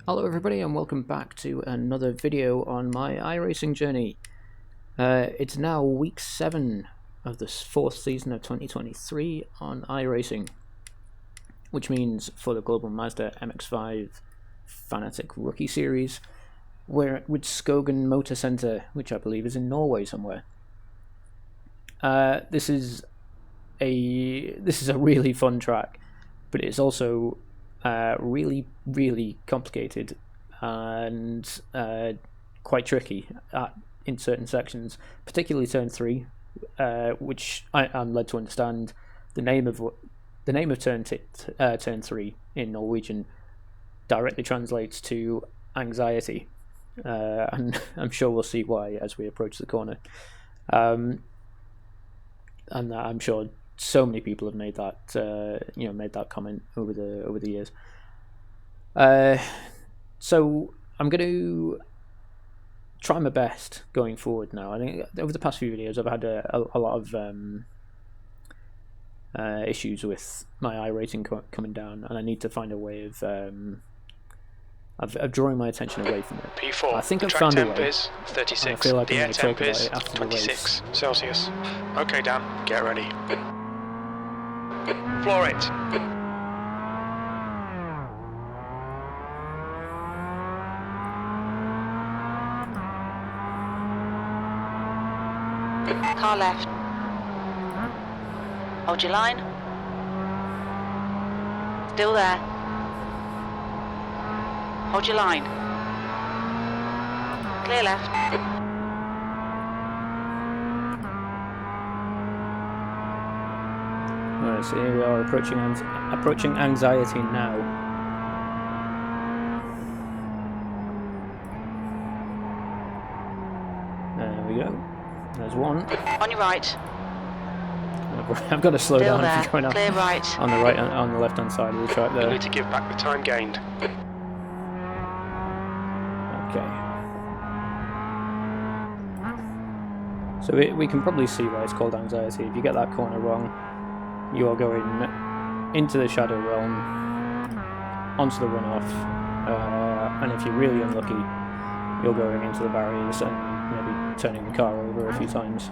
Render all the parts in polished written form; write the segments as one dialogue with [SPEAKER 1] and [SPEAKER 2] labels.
[SPEAKER 1] Hello everybody and welcome back to another video on my iRacing journey. It's now week 7 of the 4th season of 2023 on iRacing, which means for the global Mazda MX-5 Fanatec Rookie Series, we're at Rudskogen Motorsenter, which I believe is in Norway somewhere. This is a really fun track, but it's also really complicated and quite tricky in certain sections, particularly turn 3, which I'm led to understand the name of turn 3 in Norwegian directly translates to anxiety, and I'm sure we'll see why as we approach the corner. And I'm sure so many people have made that made that comment over the years. So I'm going to try my best going forward now. I think over the past few videos I've had a lot of issues with my iRacing coming down, and I need to find a way of drawing my attention away from it.
[SPEAKER 2] P4.
[SPEAKER 1] I think
[SPEAKER 2] the
[SPEAKER 1] I've
[SPEAKER 2] track
[SPEAKER 1] found a
[SPEAKER 2] temp
[SPEAKER 1] way.
[SPEAKER 2] is 36.
[SPEAKER 1] I feel like
[SPEAKER 2] the air temp is
[SPEAKER 1] after
[SPEAKER 2] 26 Celsius. Okay, Dan, get ready. Floor it.
[SPEAKER 3] Car left. Hold your line. Still there. Hold your line. Clear left.
[SPEAKER 1] Alright, so here we are approaching anxiety now. There we go. There's one.
[SPEAKER 3] On your right.
[SPEAKER 1] I've got to slow
[SPEAKER 3] Still
[SPEAKER 1] down
[SPEAKER 3] there.
[SPEAKER 1] if you're going
[SPEAKER 3] Clear right.
[SPEAKER 1] on the left hand side of the track
[SPEAKER 2] You
[SPEAKER 1] there.
[SPEAKER 2] need to give back the time gained.
[SPEAKER 1] Okay. So we can probably see why it's called anxiety. If you get that corner wrong, you are going into the shadow realm, onto the runoff, and if you're really unlucky, you're going into the barriers and maybe turning the car over a few times.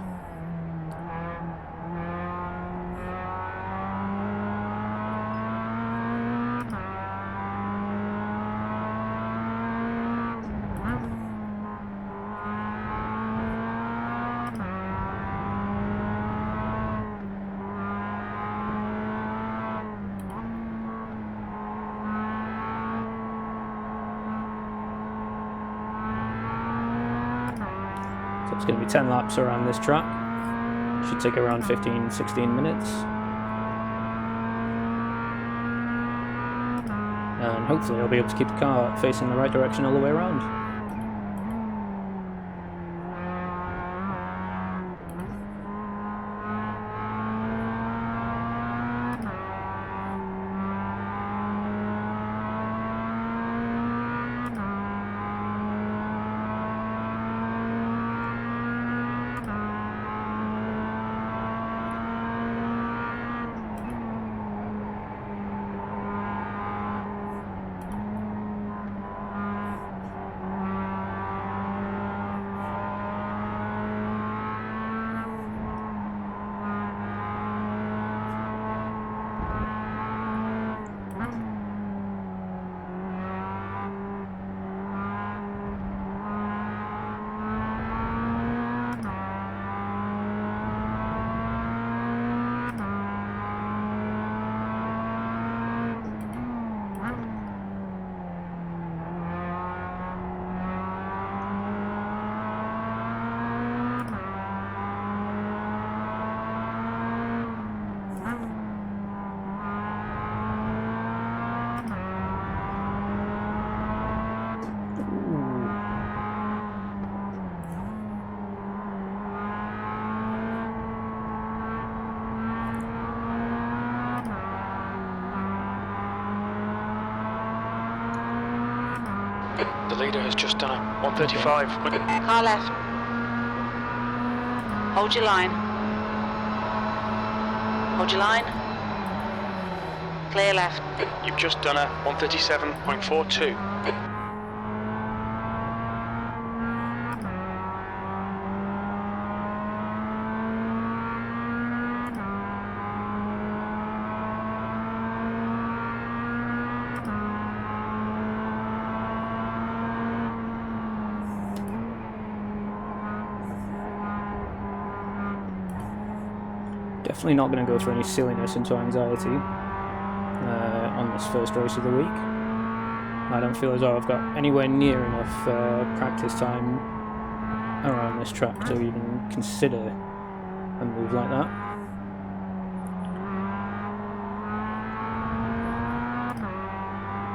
[SPEAKER 1] So it's going to be 10 laps around this track. Should take around 15-16 minutes. And hopefully I'll be able to keep the car facing the right direction all the way around.
[SPEAKER 2] The leader has just done a 135.
[SPEAKER 3] Car left. Hold your line. Hold your line. Clear left.
[SPEAKER 2] You've just done a 137.42.
[SPEAKER 1] Definitely not going to go through any silliness into anxiety on this first race of the week. I don't feel as though I've got anywhere near enough practice time around this track to even consider a move like that.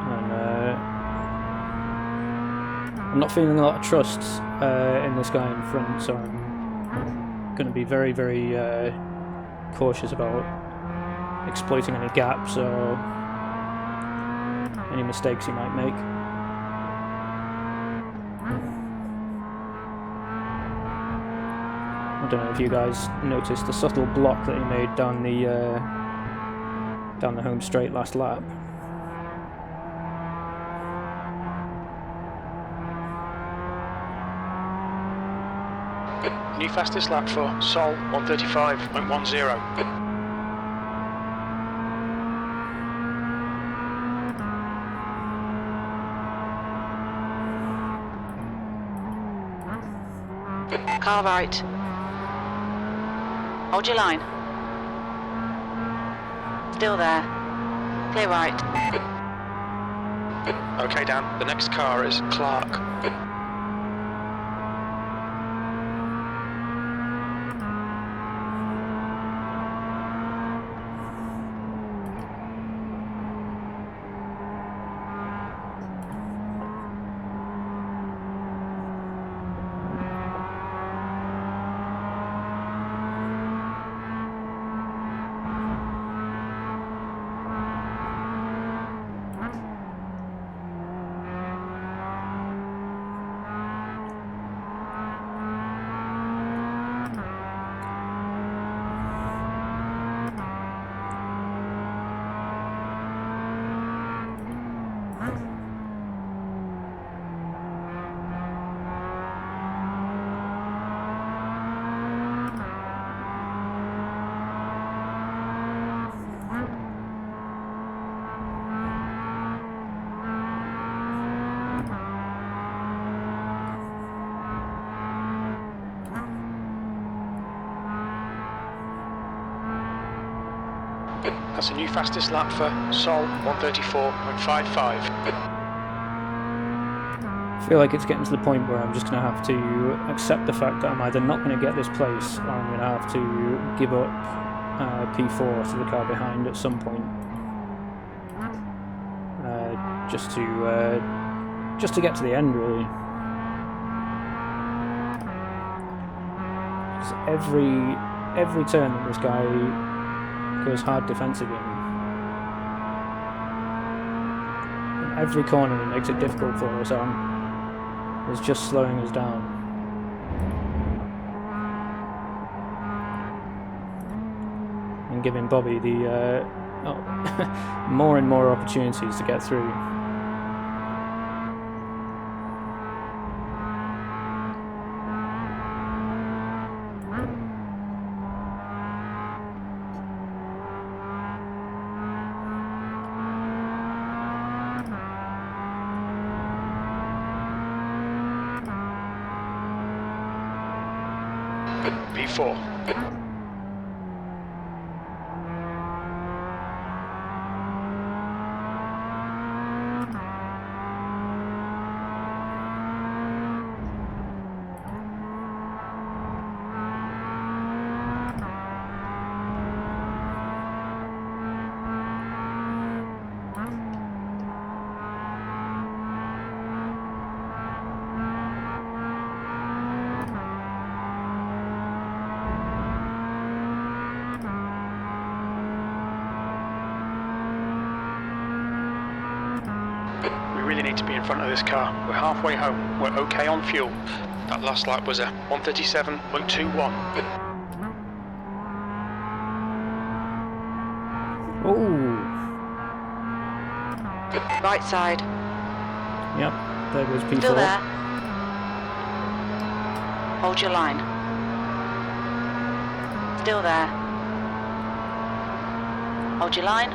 [SPEAKER 1] And I'm not feeling a lot of trust in this guy in front, so I'm going to be very, very cautious about exploiting any gaps or any mistakes he might make. I don't know if you guys noticed the subtle block that he made down the home straight last lap.
[SPEAKER 2] New fastest lap for Sol, 135.10.
[SPEAKER 3] Car right. Hold your line. Still there. Clear right.
[SPEAKER 2] Okay, Dan, the next car is Clark. That's a new fastest lap for Sol, 134.55.
[SPEAKER 1] I feel like it's getting to the point where I'm just going to have to accept the fact that I'm either not going to get this place or I'm going to have to give up P4 to the car behind at some point. Just to get to the end, really. 'Cause every turn that this guy goes hard defensive in, and every corner he makes it difficult for us on, is just slowing us down. And giving Bobby the more and more opportunities to get through.
[SPEAKER 2] P4. We really need to be in front of this car. We're halfway home. We're okay on fuel. That last lap was a 137.21.
[SPEAKER 1] Oh,
[SPEAKER 3] Right side.
[SPEAKER 1] yep, there goes P4.
[SPEAKER 3] Still there. Hold your line. Still there. Hold your line.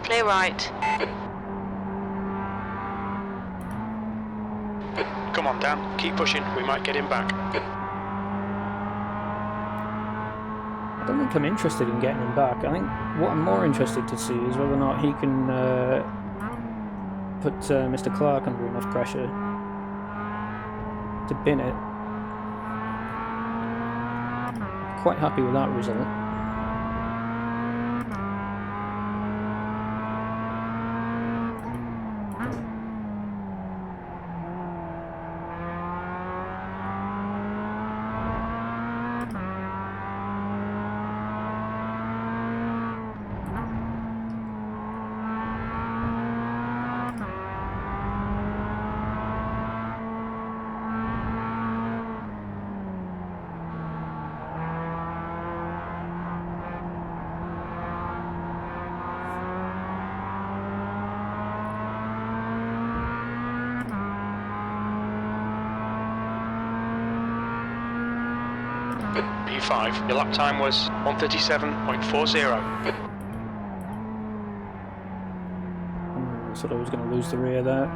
[SPEAKER 3] Clear right.
[SPEAKER 2] Come on, Dan. Keep pushing. We might get him back.
[SPEAKER 1] I don't think I'm interested in getting him back. I think what I'm more interested to see is whether or not he can put Mr. Clark under enough pressure to bin it. Quite happy with that result.
[SPEAKER 2] P5, your lap time was 1:37.40.
[SPEAKER 1] I thought I was going to lose the rear there.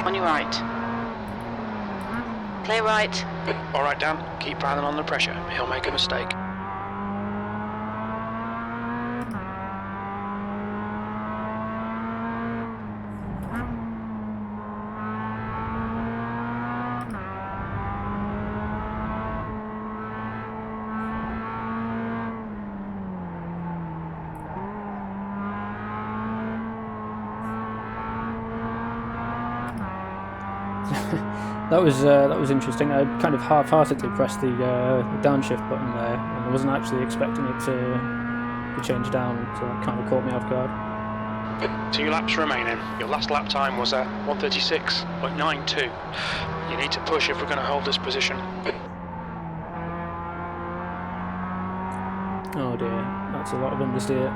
[SPEAKER 3] On your right. Clear right.
[SPEAKER 2] Alright Dan, keep piling on the pressure, he'll make a mistake.
[SPEAKER 1] That was interesting. I kind of half-heartedly pressed the downshift button there, and I wasn't actually expecting it to change down, so that kind of caught me off guard.
[SPEAKER 2] 2 laps remaining. Your last lap time was at 1:36.92. You need to push if we're going to hold this position.
[SPEAKER 1] Oh dear, that's a lot of understeer.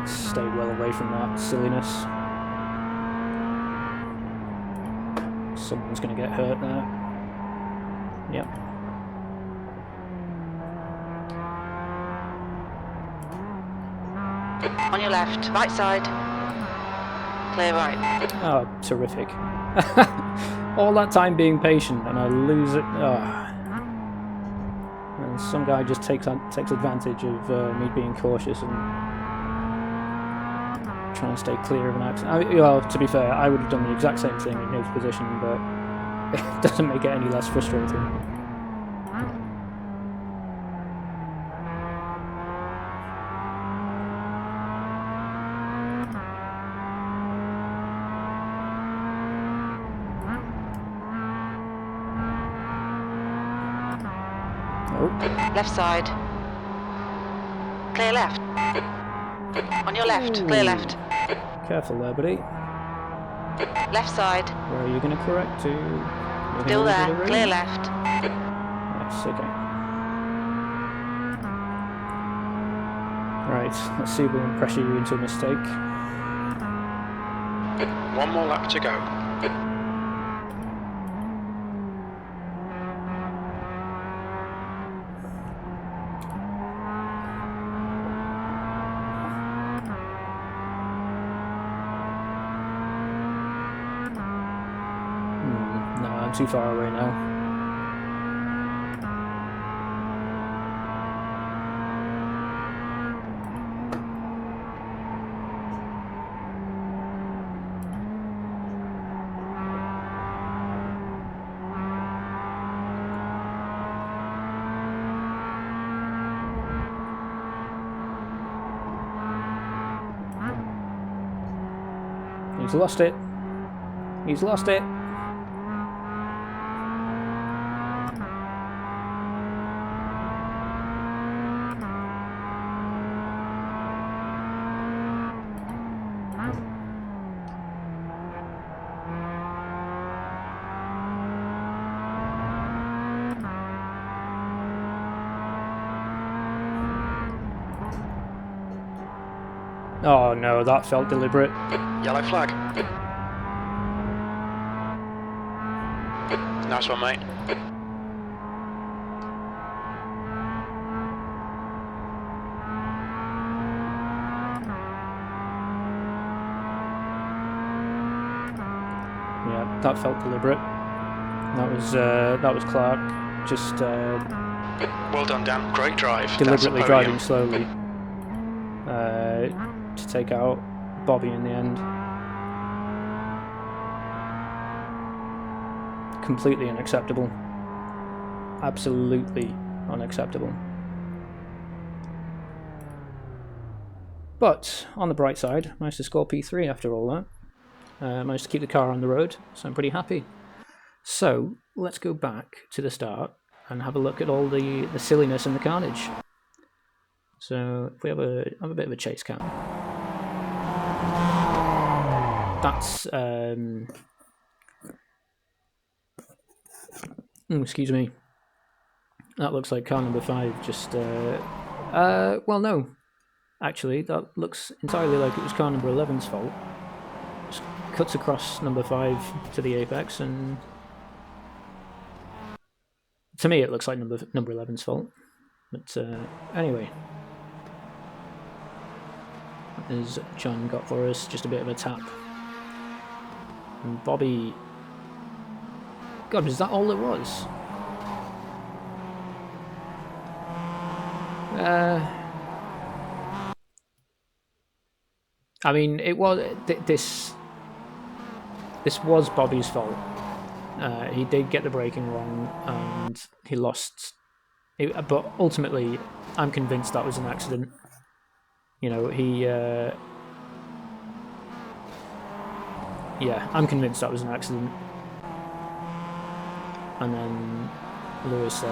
[SPEAKER 1] Stay well away from that silliness. Someone's going to get hurt there. Yep.
[SPEAKER 3] On your left, right side. Clear right.
[SPEAKER 1] Oh, terrific. All that time being patient and I lose it. Oh. and some guy just takes advantage of me being cautious and trying to stay clear of an accident. Well, to be fair, I would have done the exact same thing in his position, but it doesn't make it any less frustrating.
[SPEAKER 3] Left side. Clear left. On your left,
[SPEAKER 1] Ooh.
[SPEAKER 3] clear left.
[SPEAKER 1] Careful there, buddy.
[SPEAKER 3] Left side.
[SPEAKER 1] Where are you going to correct to?
[SPEAKER 3] Still there, clear left.
[SPEAKER 1] Yes, okay. Right, let's see if we can pressure you into a mistake.
[SPEAKER 2] One more lap to go.
[SPEAKER 1] No, I'm too far away now. He's lost it. He's lost it. Oh no, that felt deliberate.
[SPEAKER 2] Yellow flag. Nice one, mate.
[SPEAKER 1] Yeah, that felt deliberate. That was Clark just
[SPEAKER 2] Well done, Dan. Great drive.
[SPEAKER 1] deliberately
[SPEAKER 2] That's a
[SPEAKER 1] driving
[SPEAKER 2] podium.
[SPEAKER 1] slowly to take out Bobby in the end. Completely unacceptable. Absolutely unacceptable. But on the bright side, managed to score P3 after all that. Managed to keep the car on the road, so I'm pretty happy. So let's go back to the start and have a look at all the silliness and the carnage. So if we have a bit of a chase cam. That's excuse me. That looks like car number 5 just well no. Actually, that looks entirely like it was car number 11's fault. Just cuts across number 5 to the apex, and to me it looks like number 11's fault. But anyway, as John got for us, just a bit of a tap. And Bobby... God, is that all it was? I mean, it was... This was Bobby's fault. He did get the braking wrong, and he lost... but ultimately, I'm convinced that was an accident. You know, he... yeah, I'm convinced that was an accident. And then Lewis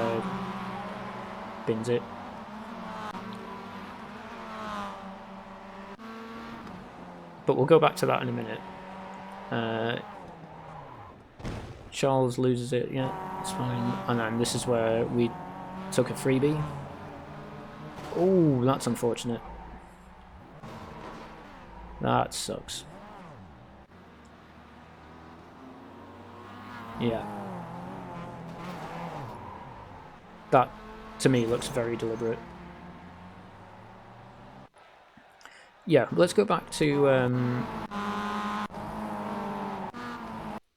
[SPEAKER 1] bins it. But we'll go back to that in a minute. Charles loses it, yeah, it's fine. And then this is where we took a freebie. Oh, that's unfortunate. That sucks. Yeah. That, to me, looks very deliberate. Yeah, let's go back to...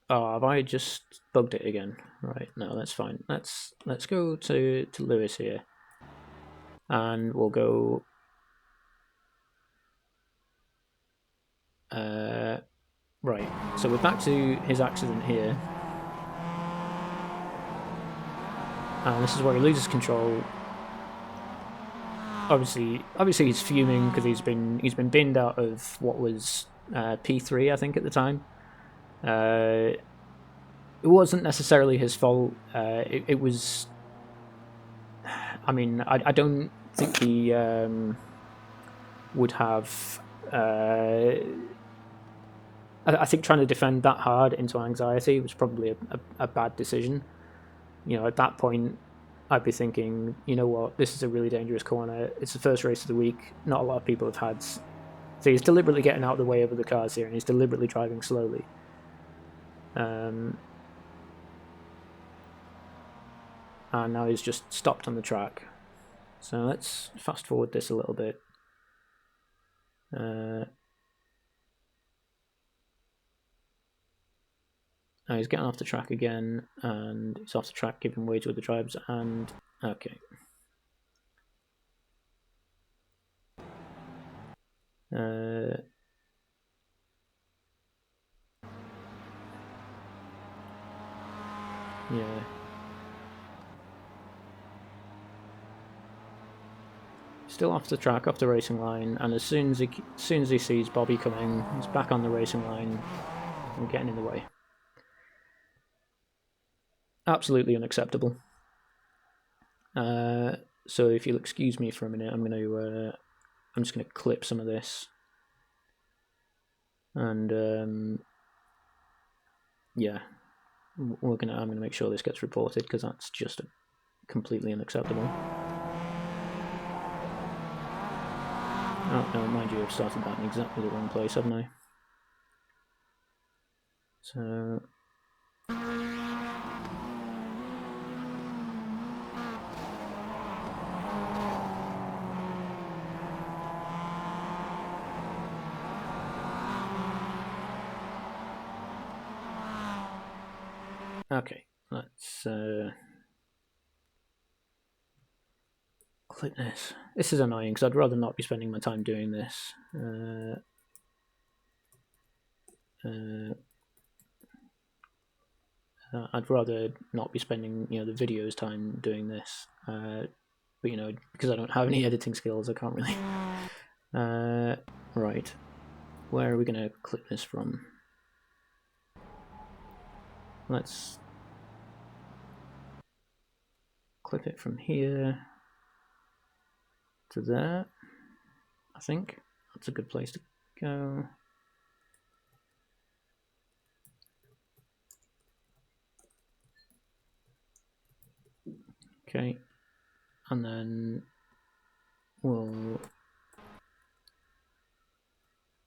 [SPEAKER 1] Oh, have I just bugged it again? Right, no, that's fine. Let's go to Lewis here. and we'll go right, so we're back to his accident here, and this is where he loses control. Obviously he's fuming because he's been binned out of what was P3, I think, at the time. It wasn't necessarily his fault. It was. I mean, I don't think he would have. I think trying to defend that hard into anxiety was probably a bad decision. You know, at that point, I'd be thinking, you know what, this is a really dangerous corner. It's the first race of the week. Not a lot of people have had. So he's deliberately getting out of the way of the cars here, and he's deliberately driving slowly. And now he's just stopped on the track. So let's fast forward this a little bit. Now he's getting off the track again, and he's off the track giving way to other drivers, and okay. Yeah. Still off the track, off the racing line, and as soon as he sees Bobby coming, he's back on the racing line and getting in the way. Absolutely unacceptable. So if you'll excuse me for a minute, I'm just gonna clip some of this, and yeah, I'm gonna make sure this gets reported because that's just completely unacceptable. Oh no, mind you, I've started that in exactly the wrong place, haven't I? So. Okay, let's click this. This is annoying because I'd rather not be spending my time doing this. I'd rather not be spending, the video's time doing this. But because I don't have any editing skills, I can't really. Right, where are we gonna clip this from? Let's clip it from here to there. I think that's a good place to go. Okay, and then we'll.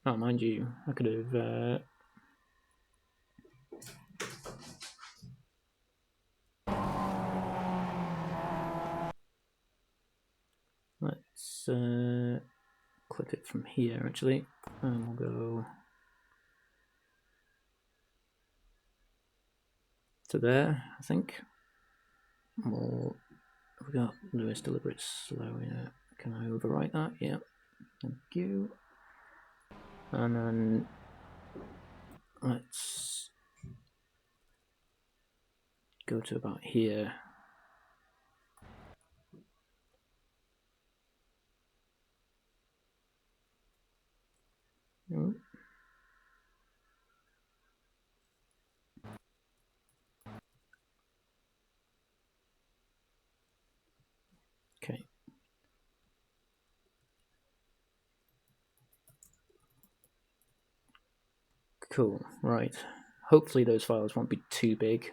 [SPEAKER 1] Oh, mind you, I could have. Let's clip it from here actually, and we'll go to there. I think. We got Lewis deliberate slow. Yeah, can I overwrite that? Yeah, thank you. And then let's go to about here. Oh. Okay. Cool. Right. Hopefully those files won't be too big.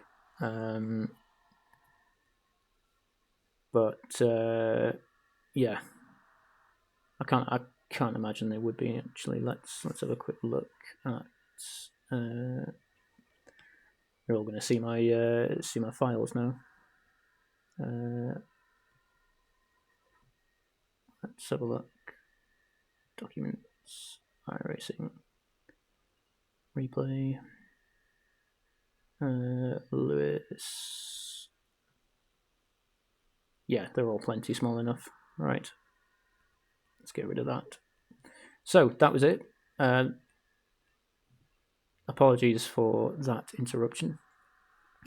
[SPEAKER 1] But yeah, I can't imagine they would be actually. Let's have a quick look at. You're all going to see my files now. Let's have a look. Documents, iRacing, replay, Lewis. Yeah, they're all plenty small enough. Right. Let's get rid of that. So that was it. Apologies for that interruption.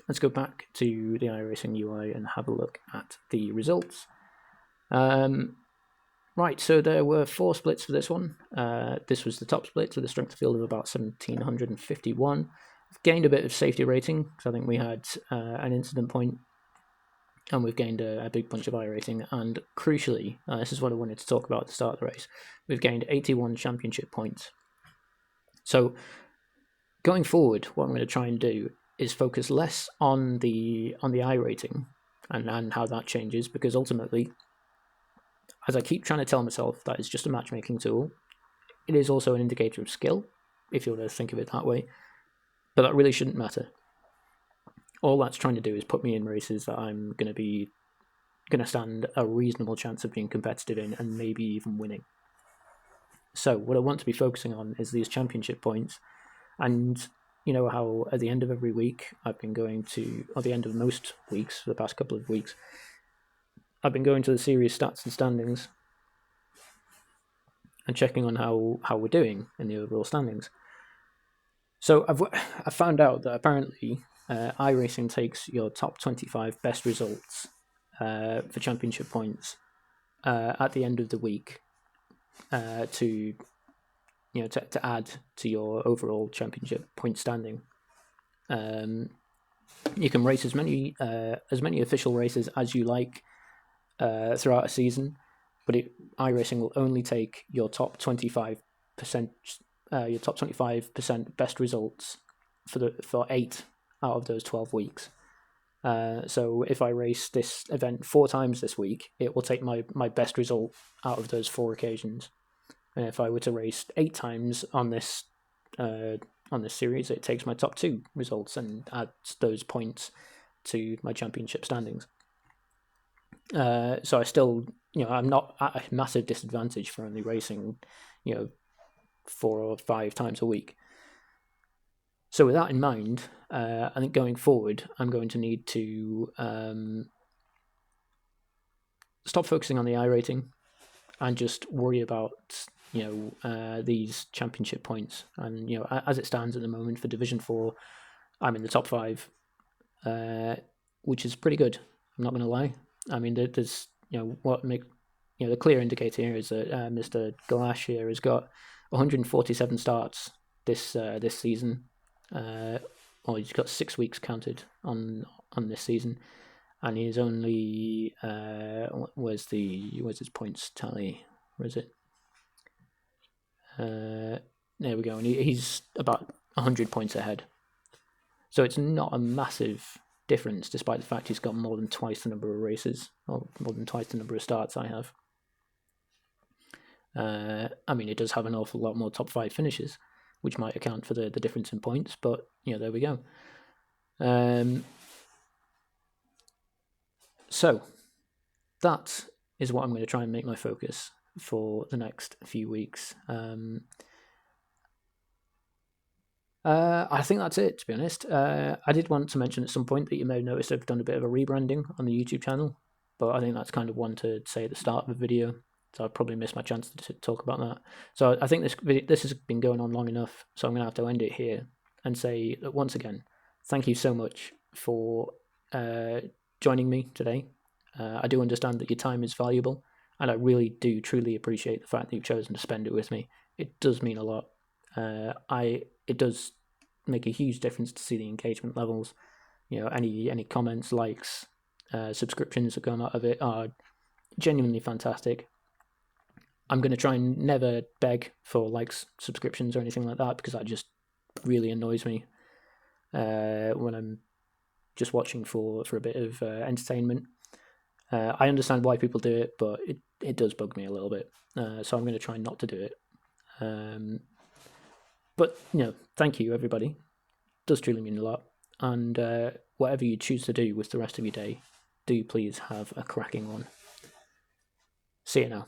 [SPEAKER 1] Let's go back to the iRacing UI and have a look at the results. Right, so there were 4 splits for this one. This was the top split with a strength of field of about 1,751. I've gained a bit of safety rating, because I think we had an incident point, and we've gained a big bunch of iRacing, and crucially, this is what I wanted to talk about at the start of the race, we've gained 81 championship points. So, going forward, what I'm going to try and do is focus less on the iRating and how that changes, because ultimately, as I keep trying to tell myself that it's just a matchmaking tool, it is also an indicator of skill, if you want to think of it that way, but that really shouldn't matter. All that's trying to do is put me in races that I'm going to stand a reasonable chance of being competitive in and maybe even winning. So what I want to be focusing on is these championship points, and you know how at the end of every week I've been going to, or the end of most weeks for the past couple of weeks, I've been going to the series stats and standings and checking on how we're doing in the overall standings. So I've found out that apparently iRacing takes your top 25 best results for championship points at the end of the week to add to your overall championship point standing. You can race as many official races as you like throughout a season, but iRacing will only take your top 25%. Your top 25% best results for 8 out of those 12 weeks. So if I race this event 4 times this week, it will take my best result out of those 4 occasions. And if I were to race 8 times on this series, it takes my top 2 results and adds those points to my championship standings. So I still, I'm not at a massive disadvantage for only racing, 4 or 5 times a week. So with that in mind, I think going forward, I'm going to need to stop focusing on the iRating and just worry about these championship points. And as it stands at the moment for Division 4, I'm in the top 5, which is pretty good. I'm not going to lie. I mean, there's the clear indicator here is that Mr. Galash here has got 147 starts this season. He's got 6 weeks counted on this season, and he's only where's his points tally? Where is it? There we go, and he's about 100 points ahead. So it's not a massive difference, despite the fact he's got more than twice the number of races, or more than twice the number of starts I have. I mean, it does have an awful lot more top 5 finishes, which might account for the difference in points, but there we go. So that is what I'm going to try and make my focus for the next few weeks. I think that's it, to be honest. I did want to mention at some point that you may have noticed I've done a bit of a rebranding on the YouTube channel, but I think that's kind of one to say at the start of a video, so I'll probably miss my chance to talk about that. So I think this has been going on long enough, so I'm going to have to end it here and say that once again, thank you so much for joining me today. I do understand that your time is valuable, and I really do truly appreciate the fact that you've chosen to spend it with me. It does mean a lot. It does make a huge difference to see the engagement levels. Any comments, likes, subscriptions that come out of it are genuinely fantastic. I'm going to try and never beg for likes, subscriptions, or anything like that, because that just really annoys me when I'm just watching for a bit of entertainment. I understand why people do it, but it does bug me a little bit. So I'm going to try not to do it. But, thank you, everybody. It does truly mean a lot. And whatever you choose to do with the rest of your day, do please have a cracking one. See you now.